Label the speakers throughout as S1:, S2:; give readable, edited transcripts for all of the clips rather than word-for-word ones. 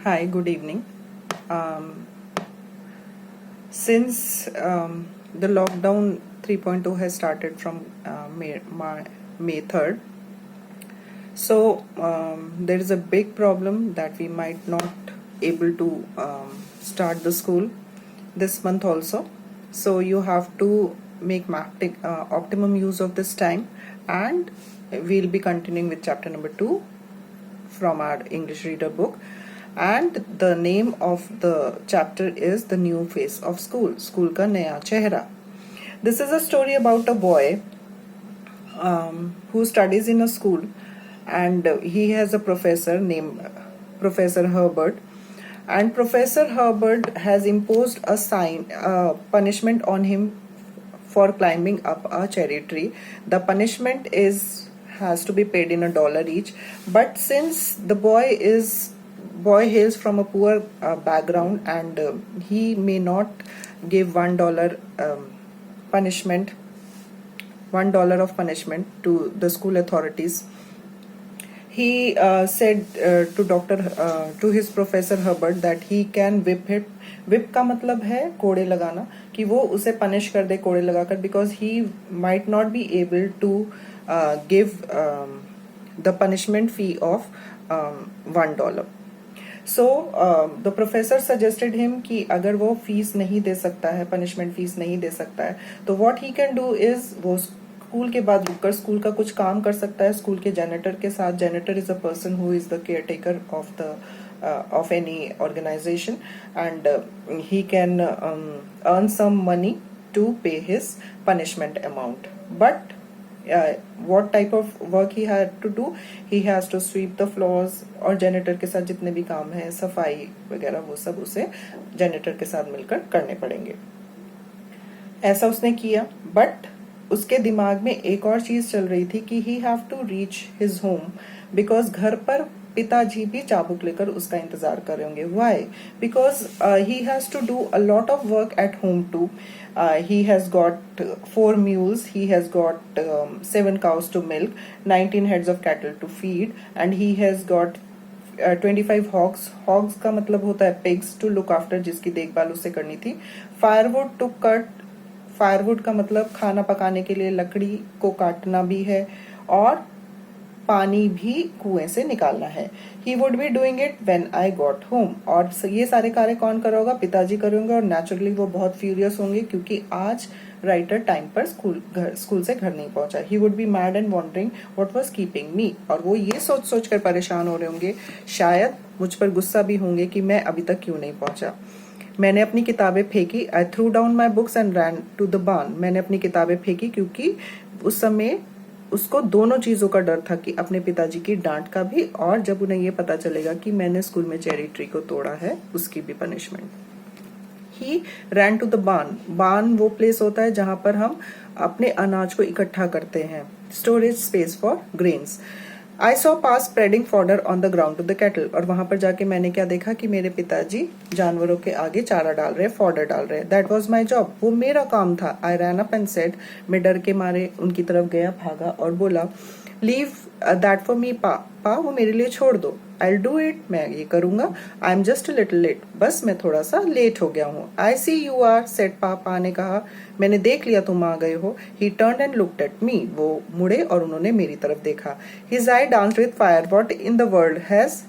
S1: Hi, good evening. Um, since the lockdown 3.0 has started from May 3rd, so there is a big problem that we might not able to start the school this month also. So you have to make optimum use of this time, and we'll be continuing with chapter number 2 from our English reader book. And the name of the chapter is The New Face of School, School ka Naya Chehra. This is a story about a boy who studies in a school, and he has a professor named Professor Herbert. And Professor Herbert has imposed a punishment on him for climbing up a cherry tree. The punishment has to be paid in $1 each. But since the boy hails from a poor background, and he may not give $1 punishment, $1 of punishment to the school authorities. He said to his Professor Herbert that he can whip him. Whip का मतलब है कोड़े लगाना, कि वो उसे punish कर दे कोड़े लगाकर, because he might not be able to give the punishment fee of $1. So the professor suggested him कि अगर वो फीस नहीं दे सकता है, पनिशमेंट फीस नहीं दे सकता है, तो what he can do is वो स्कूल के बाद रुककर स्कूल का कुछ काम कर सकता है स्कूल के जैनेटर के साथ. Janitor is a person who is the caretaker of any organization, and he can earn some money to pay his punishment amount. But what type of work he had to do? He has to sweep the floors, और janitor के साथ जितने भी काम है, सफाई वगैरह, वो सब उसे जैनेटर के साथ मिलकर करने पड़ेंगे. ऐसा उसने किया. बट उसके दिमाग में एक और चीज चल रही थी कि he have to reach his home, because घर पर पिताजी भी चाबुक लेकर उसका इंतजार कर रहे होंगे. Why? Because he has to do a lot of work at home too. He has got 4 mules, he has got 7 cows to milk, 19 heads of cattle to feed, and he has got 25 hogs. Hogs का मतलब होता है pigs to look after, जिसकी देखभाल उसे करनी थी. Firewood to cut. Firewood का मतलब खाना पकाने के लिए लकड़ी को काटना भी है, और पानी भी कुएं से निकालना है. ही would be doing it when I got home. और ये सारे कार्य कौन करोगा? पिताजी करेंगे. और नेचुरली वो बहुत फ्यूरियस होंगे, क्योंकि आज राइटर टाइम पर स्कूल से घर नहीं पहुंचा. He would be mad and wondering what was keeping me. और वो ये सोच कर परेशान हो रहे होंगे, शायद मुझ पर गुस्सा भी होंगे कि मैं अभी तक क्यों नहीं पहुंचा. मैंने अपनी किताबें फेंकी. I threw down my books and ran to the barn. मैंने अपनी किताबें फेंकी, क्योंकि उस समय उसको दोनों चीजों का डर था, कि अपने पिताजी की डांट का भी, और जब उन्हें ये पता चलेगा कि मैंने स्कूल में चेरी ट्री को तोड़ा है, उसकी भी punishment. He ran to the barn. Barn वो प्लेस होता है जहां पर हम अपने अनाज को इकट्ठा करते हैं, storage space for grains. I saw pa spreading fodder on the ground to the cattle. और वहां पर जाके मैंने क्या देखा कि मेरे पिताजी जानवरों के आगे चारा डाल रहे, फॉडर डाल रहे. That was my job. वो मेरा काम था. आई रैन अप एंड सेड. मैं डर के मारे उनकी तरफ गया, भागा और बोला, लीव दैट फॉर मी पा, वो मेरे लिए छोड़ दो. I do it. मैं ये करूंगा. I am just little late. बस मैं थोड़ा सा लेट हो गया हूँ. I see you are said. Pa ने कहा, मैंने देख लिया तुम आ गए हो. ही टर्न एंड लुक्ड एट मी. वो मुड़े और उन्होंने मेरी तरफ देखा. His I dance with fire. What in the world has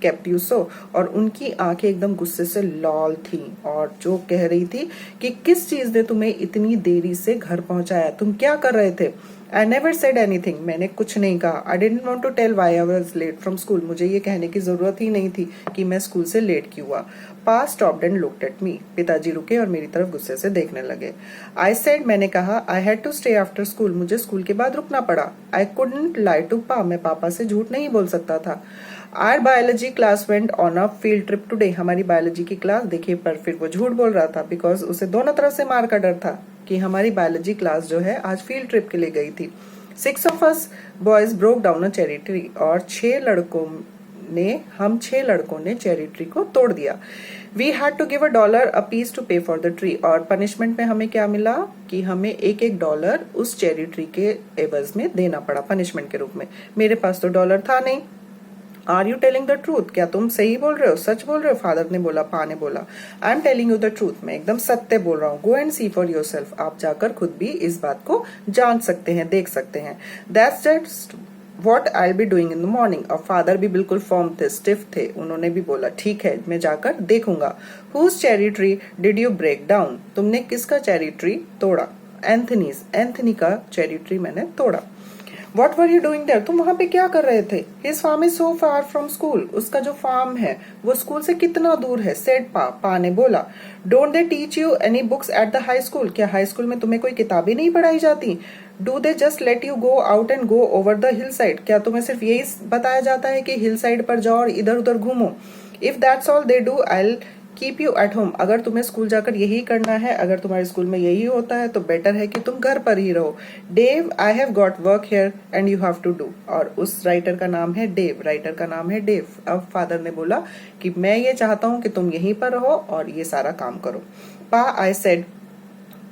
S1: kept you so. और उनकी आंखें एकदम गुस्से से लाल थी, और जो कह रही थी कि किस चीज ने तुम्हें इतनी देरी से घर पहुंचाया, तुम क्या कर रहे थे. I never said anything. मैंने कुछ नहीं कहा. I didn't want to tell why I was late from school. मुझे ये कहने की जरूरत ही नहीं थी कि मैं स्कूल से लेट क्यों हुआ. Pa stopped and looked at me. पिताजी रुके और मेरी तरफ गुस्से से देखने लगे. I said. मैंने कहा, I had to stay after school. मुझे स्कूल के बाद रुकना पड़ा. आई कुडंट लाई टू पा. मैं पापा से झूठ नहीं बोल सकता था. Our biology class went on a field trip today. हमारी बायोलॉजी की क्लास देखिए, पर फिर वो झूठ बोल रहा था, बिकॉज उसे दोनों तरफ से मार का डर था कि हमारी बायोलॉजी क्लास जो है आज फील्ड ट्रिप के लिए गई थी. 6 of us boys broke down a cherry tree. और हम 6 लड़कों ने चेरी ट्री को तोड़ दिया. We had to give $1 a piece to pay for the tree. और पनिशमेंट में हमें क्या मिला कि हमें $1 उस चेरी ट्री के एवज में देना पड़ा, पनिशमेंट के रूप में. मेरे पास तो डॉलर था नहीं. Are you telling the truth, क्या तुम सही बोल रहे हो, सच बोल रहे हो? फादर ने बोला, पा ने बोला, I am telling you the truth, मैं एकदम सत्य बोल रहा हूँ। Go and see for yourself, आप जाकर खुद भी इस बात को जान सकते हैं, देख सकते हैं। That's just what I be doing in the morning. और फादर भी बिल्कुल फर्म थे, स्टिफ थे, उन्होंने भी बोला ठीक है, मैं जाकर देखूंगा। Whose cherry tree did you break down, तुमने किसका चेरी ट्री तोड़ा? एंथनीज, एंथनी का चेरी ट्री मैंने तोड़ा। What were you doing there? तुम वहां पे क्या कर रहे थे? His farm is so far from school. उसका जो फार्म है वो स्कूल से कितना दूर है? Said पा, पा ने बोला। Don't they teach you any books at the high school? क्या हाई स्कूल में तुम्हें कोई किताबें नहीं पढ़ाई जाती? Do they just let you go out and go over the hillside? क्या तुम्हें सिर्फ यही बताया जाता है कि हिल साइड पर जाओ और इधर उधर घूमो? If that's all they do, I'll keep you at home. अगर तुम्हें स्कूल जाकर यही करना है, अगर तुम्हारे स्कूल में यही होता है तो बेटर है कि तुम घर पर ही रहो। Dave, I have got work here and you have to do. और उस राइटर का नाम है डेव, राइटर का नाम है डेव। अब फादर ने बोला कि मैं ये चाहता हूं कि तुम यहीं पर रहो और ये सारा काम करो। पा, आई सेड,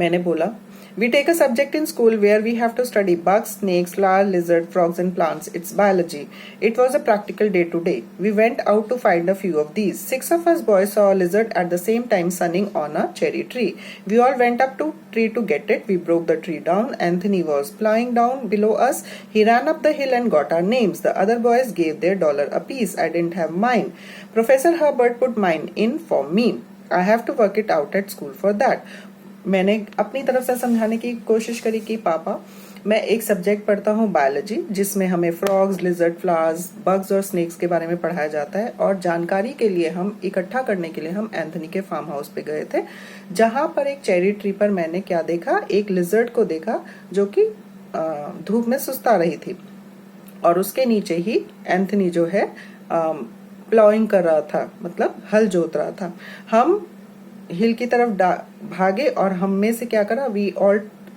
S1: मैंने बोला, we take a subject in school where we have to study bugs, snakes, flowers, lizards, frogs and plants. It's biology. It was a practical day today. We went out to find a few of these. 6 of us boys saw a lizard at the same time sunning on a cherry tree. We all went up to tree to get it. We broke the tree down. Anthony was flying down below us. He ran up the hill and got our names. The other boys gave their $1 apiece. I didn't have mine. Professor Herbert put mine in for me. I have to work it out at school for that. मैंने अपनी तरफ से समझाने की कोशिश करी कि पापा, मैं एक सब्जेक्ट पढ़ता हूँ बायोलॉजी, जिसमें हमें फ्रॉग्स, लिजर्ड, फ्लावर्स, बग्स और स्नेक्स के बारे में पढ़ाया जाता है। और जानकारी के लिए हम इकट्ठा करने के लिए हम एंथनी के फार्म हाउस पे गए थे, जहां पर एक चेरी ट्री पर मैंने क्या देखा, एक लिजर्ड को देखा जो कि धूप में सुस्ता रही थी। और उसके नीचे ही एंथनी जो है प्लॉइंग कर रहा था, मतलब हल जोत रहा था। हम हिल की तरफ भागे और हम में से क्या करा,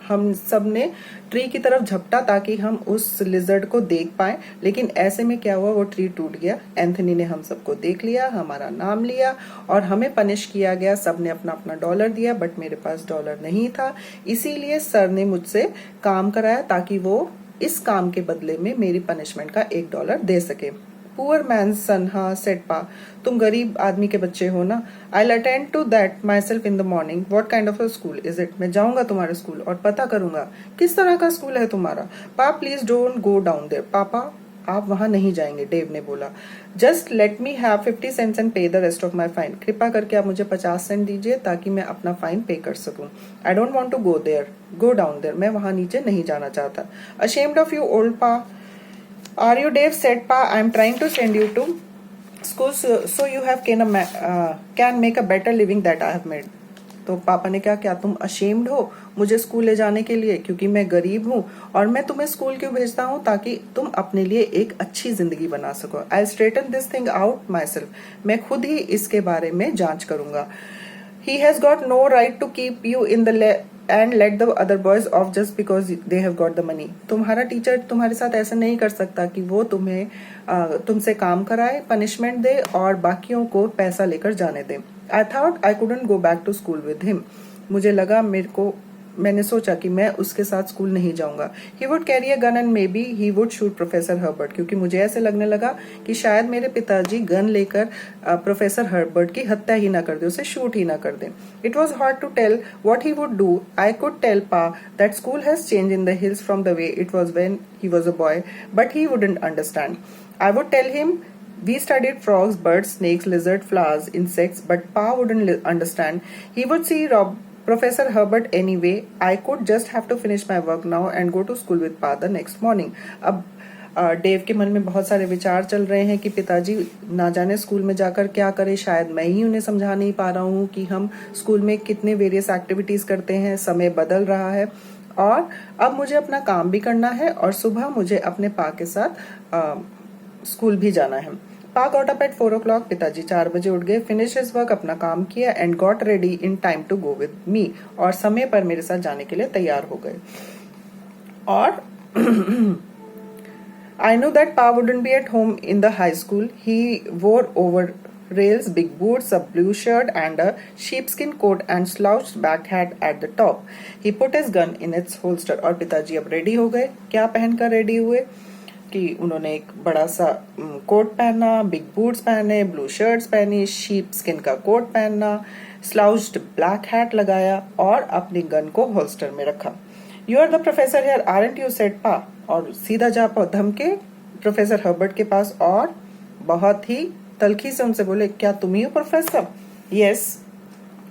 S1: हम सब ने ट्री की तरफ झपटा ताकि हम उस लिजर्ड को देख पाए। लेकिन ऐसे में क्या हुआ, वो ट्री टूट गया। एंथनी ने हम सबको देख लिया, हमारा नाम लिया और हमें पनिश किया गया। सब ने अपना अपना $1 दिया, बट मेरे पास $1 नहीं था। इसीलिए सर ने मुझसे काम कराया ताकि वो इस काम के बदले में मेरी पनिशमेंट का $1 दे सके। पुअर मैन सन, हाँ सेड पा, तुम गरीब आदमी के बच्चे हो ना। I'll attend to that myself in the morning. What kind of a school is it? मैं जाऊंगा तुम्हारे स्कूल और पता करूंगा किस तरह का स्कूल है तुम्हारा। Pa, please don't go down there. पापा, आप वहां नहीं जाएंगे, डेव ने बोला। Just let me have 50 cents and pay the rest of my fine. कृपा करके आप मुझे 50 सेंट दीजिए ताकि मैं अपना फाइन पे कर सकूं। I don't want to go down there, मैं वहां नीचे नहीं जाना चाहता। Ashamed of you old pa. Are you, Dave? Said Pa. I'm trying to send you to school so you have can make a better living that I have made. तो पापा ने क्या तुम अशेम्ड हो मुझे स्कूल ले जाने के लिए क्योंकि मैं गरीब हूँ, और मैं तुम्हें स्कूल क्यों भेजता हूँ ताकि तुम अपने लिए एक अच्छी जिंदगी बना सको। I straighten this thing out myself, मैं खुद ही इसके बारे में जांच करूंगा। He has got no right to keep you in the and let the other boys off just because they have got the money. तुम्हारा टीचर तुम्हारे साथ ऐसा नहीं कर सकता कि वो तुमसे काम कराए, पनिशमेंट दे और बाकियों को पैसा लेकर जाने दे। I thought I couldn't go back to school with him. मुझे लगा मैंने सोचा कि मैं उसके साथ स्कूल नहीं जाऊंगा। He would carry a gun and maybe he would shoot Professor Herbert. क्योंकि मुझे ऐसे लगने लगा कि शायद मेरे पिताजी गन लेकर प्रोफेसर हर्बर्ट की हत्या ही ना कर दे, उसे शूट ही ना कर दे। It was hard to tell what he would do. I could tell Pa that school has changed in the hills from the way it was when he was a boy, but he wouldn't understand. I would tell him we studied frogs, birds, snakes, lizards, flowers, insects, but Pa wouldn't understand. He would see Professor Herbert anyway. I could just have to finish my work now and go to school with Pa the next morning. अब Dave के मन में बहुत सारे विचार चल रहे हैं कि पिताजी ना जाने स्कूल में जाकर क्या करे, शायद मैं ही उन्हें समझा नहीं पा रहा हूँ कि हम स्कूल में कितने वेरियस एक्टिविटीज करते हैं, समय बदल रहा है और अब मुझे अपना काम भी करना है और सुबह मुझे अपने पा के साथ स्कूल भी जाना है। पा गॉट अप एट 4 o'clock, पिताजी 4 बजे उठ गए, फिनिश हिज वर्क, अपना काम किया and got ready in time to go with me, और समय पर मेरे साथ जाने के लिए तैयार हो गए। और I knew that Pa wouldn't be at home in the high school. He wore overalls, big boots, a blue shirt and a sheepskin coat and slouched back hat at the top. He put his gun in its holster. और पिताजी अब ready हो गए। क्या पहनकर ready हुए? कि उन्होंने एक बड़ा सा कोट पहना, बिग बूट्स पहने, ब्लू शर्ट्स पहनी, शीप स्किन का कोट पहनना, स्लाउज्ड ब्लैक हैट लगाया और अपनी गन को होल्स्टर में रखा। You are the professor here aren't you, said pa, और सीधा जा धमके प्रोफेसर हर्बर्ट के पास और बहुत ही तल्खी से उनसे बोले, क्या तुम ही हो प्रोफेसर? यस,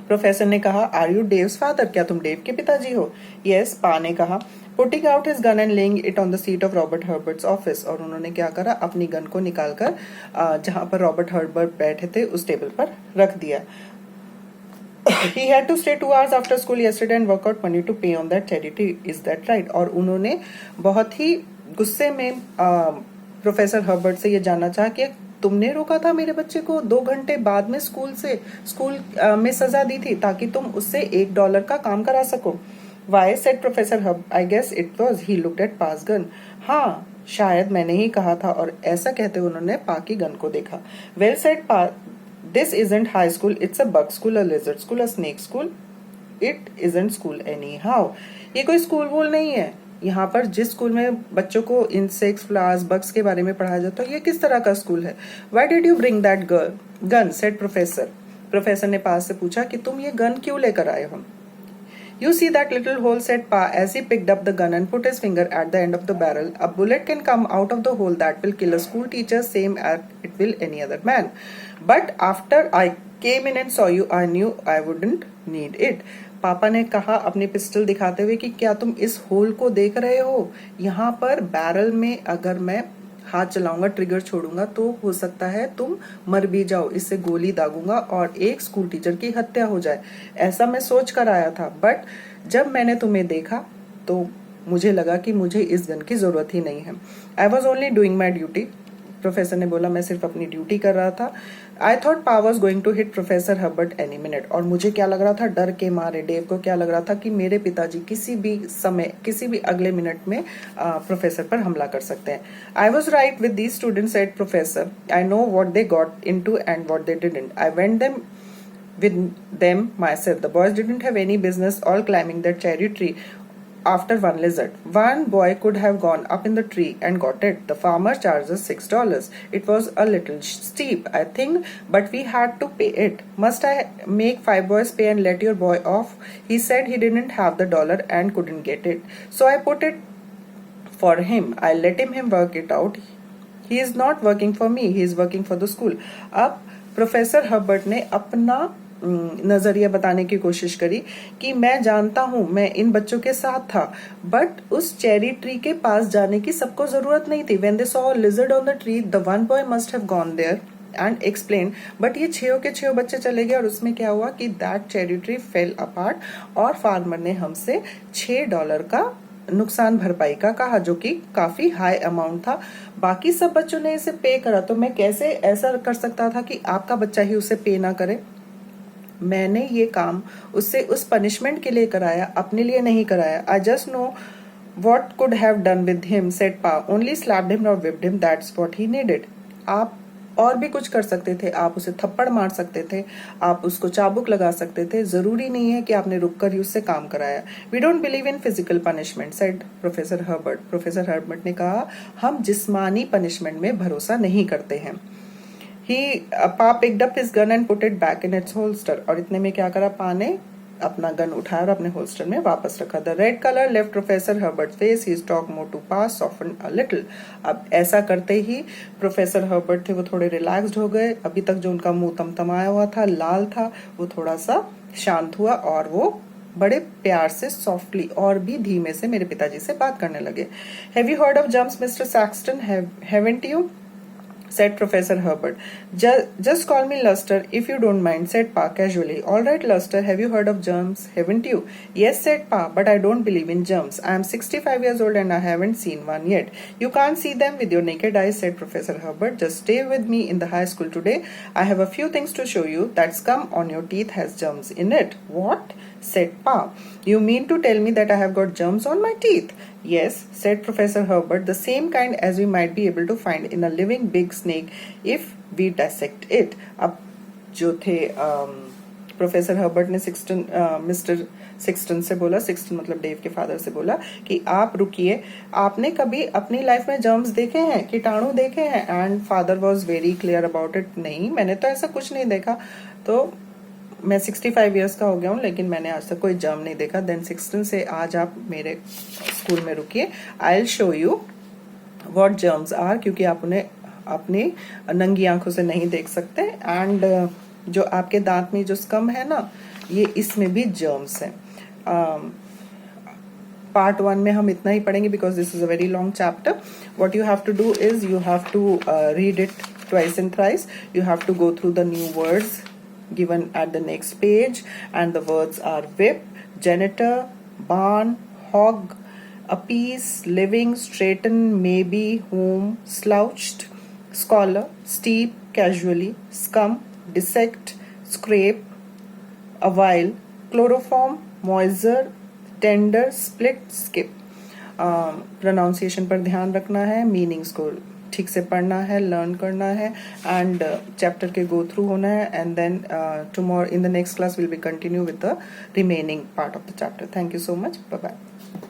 S1: प्रोफेसर ने कहा। आर यू डेव्स फादर, क्या तुम डेव के पिताजी हो? यस, पा ने कहा। Putting out his gun and laying it on the seat of Robert Herbert's office, और उन्होंने क्या करा, अपनी गन को निकालकर जहां पर रॉबर्ट हर्बर्ट बैठे थे उस टेबल पर रख दिया। He had to stay 2 hours after school yesterday and work out money to pay on that charity. Is that right? और उन्होंने बहुत ही गुस्से में प्रोफेसर हर्बर्ट से ये जानना चाहा कि तुमने रोका था मेरे बच्चे को 2 घंटे बाद में स्कूल में सजा दी थी ताकि तुम उससे $1 का काम करा सको। Why? said Professor Hub. I guess it was. He looked at Pa's gun. हाँ, शायद मैंने ही कहा था, और ऐसा कहते उन्होंने पा की गन को देखा। Well said Pa. This isn't high school. It's a bug school, a lizard school, a snake school. It isn't school anyhow. ये कोई स्कूल वूल नहीं है। यहाँ पर जिस स्कूल में बच्चों को इंसेक्ट्स, फ्लावर्स, बग्स के बारे में पढ़ाया जाता है, ये किस तरह का स्कूल है? Why did you bring that gun? said Professor. Professor ने पास से पूछा कि तुम ये गन क्यों लेकर आए हो? You see that little hole, said Pa as he picked up the gun and put his finger at the end of the barrel. A bullet can come out of the hole that will kill a school teacher same as it will any other man. But after I came in and saw you, I knew I wouldn't need it. पापा ने कहा अपनी pistol दिखाते हुए कि क्या तुम इस होल को देख रहे हो? यहाँ पर बैरल में अगर मैं हाथ चलाऊंगा, ट्रिगर छोड़ूंगा तो हो सकता है तुम मर भी जाओ, इससे गोली दागूंगा और एक स्कूल टीचर की हत्या हो जाए। ऐसा मैं सोच कर आया था, बट जब मैंने तुम्हें देखा तो मुझे लगा कि मुझे इस गन की जरूरत ही नहीं है। I was only doing my duty. Professor ने बोला, मैं सिर्फ अपनी ड्यूटी कर रहा था। I thought pa was going to hit professor Herbert any minute, और मुझे क्या लग रहा था, डर के मारे डेव को क्या लग रहा था कि मेरे पिताजी किसी भी समय, किसी भी अगले मिनट में प्रोफेसर पर हमला कर सकते हैं। I was right with these students, said professor. I know what they got into and what they didn't. I went them with them myself. The boys didn't have any business all climbing that cherry tree after one lizard. One boy could have gone up in the tree and got it. The farmer charged us $6. It was a little steep, I think, but we had to pay it. Must I make 5 boys pay and let your boy off? He said he didn't have the dollar and couldn't get it. So I put it for him. I let him work it out. He is not working for me. He is working for the school. अब professor Herbert ने अपना नजरिया बताने की कोशिश करी कि मैं जानता हूं, मैं इन बच्चों के साथ था, बट उस चेरी ट्री के पास जाने की सबको जरूरत नहीं थी। When they saw a lizard on the tree, the one boy must have gone there and explained. But ये 6 के 6 बच्चे चले गए और उसमें क्या हुआ कि that cherry tree fell apart और फार्मर ने हमसे $6 का नुकसान भरपाई का कहा, जो कि काफी हाई अमाउंट था। बाकी सब बच्चों ने इसे पे करा, तो मैं कैसे ऐसा कर सकता था कि आपका बच्चा ही उसे पे ना करे? मैंने ये काम उससे उस पनिशमेंट के लिए कराया, अपने लिए नहीं कराया। I just know what could have done with him, said Pa. Only slapped him or whipped him, that's what he needed. आप और भी कुछ कर सकते थे, आप उसे थप्पड़ मार सकते थे, आप उसको चाबुक लगा सकते थे, जरूरी नहीं है कि आपने रुककर ही उससे काम कराया। We don't believe in physical punishment, said professor Herbert. Professor Herbert ने कहा, हम जिस्मानी पनिशमेंट में भरोसा नहीं करते हैं। Pa picked up his gun and put it back in its holster. और इतने में क्या करा, पा ने अपना गन उठाया और अपने होल्स्टर में वापस रखा। The red color left Professor Herbert's face. His talk more to Pa softened a little. अब ऐसा करते ही प्रोफेसर हर्बर्ट थे वो थोड़े रिलैक्स्ड हो गए। अभी तक जो उनका मुंह तमतमाया हुआ था, लाल था, वो थोड़ा सा शांत हुआ और वो बड़े प्यार से, सॉफ्टली और भी धीमे से मेरे पिताजी से बात करने लगे। Have you heard of jumps, Mr. Saxton? Haven't you? said Professor Herbert. Just call me Luster if you don't mind, said Pa casually. All right, Luster, have you heard of germs? Haven't you? Yes, said Pa, but I don't believe in germs. I am 65 years old and I haven't seen one yet. You can't see them with your naked eyes, said Professor Herbert. Just stay with me in the high school today. I have a few things to show you. That scum on your teeth has germs in it. What? said Pa. You mean to tell me that I have got germs on my teeth? Yes, said Professor Herbert, the same kind as we might be able to find in a living big snake if we dissect it. अब जो थे professor Herbert ने mister sixteen से बोला, sixteen मतलब Dave के father से बोला कि आप रुकिए, आपने कभी अपनी लाइफ में जर्म्स देखे हैं, कीटाणु देखे हैं? And father was very clear about it, नहीं मैंने तो ऐसा कुछ नहीं देखा। तो मैं 65 इयर्स का हो गया हूँ लेकिन मैंने आज तक कोई जर्म नहीं देखा। देन सिक्सटन से आज आप मेरे स्कूल में रुकिए, I will show you what germs are, क्योंकि आप उन्हें अपनी नंगी आंखों से नहीं देख सकते। एंड जो आपके दांत में जो स्कम है ना, ये इसमें भी जर्म्स हैं। पार्ट 1 में हम इतना ही पढ़ेंगे because this is a very long chapter. What you have to do is you have to read it twice and thrice. You have to go through the new words given at the next page, and the words are whip, janitor, barn, hog, appease, living, straighten, maybe, whom, slouched, scholar, steep, casually, scum, dissect, scrape, a while, chloroform, moisture, tender, split, skip. Pronunciation पर ध्यान रखना है, meanings को ठीक से पढ़ना है, learn करना है, एंड चैप्टर के गो थ्रू होना है। And then tomorrow in the next class will be continue with the remaining part of the chapter. Thank you so much, bye bye.